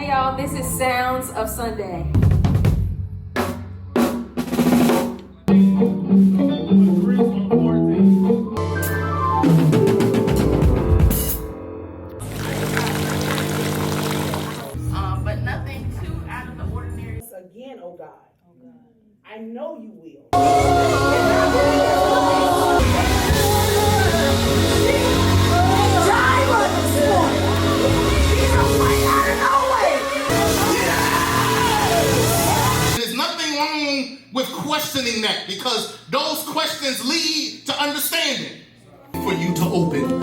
Hey y'all, this is Sounds of Sunday. But nothing too out of the ordinary. Again, oh God. I know you will. There's nothing wrong with questioning that, because those questions lead to understanding for you to open.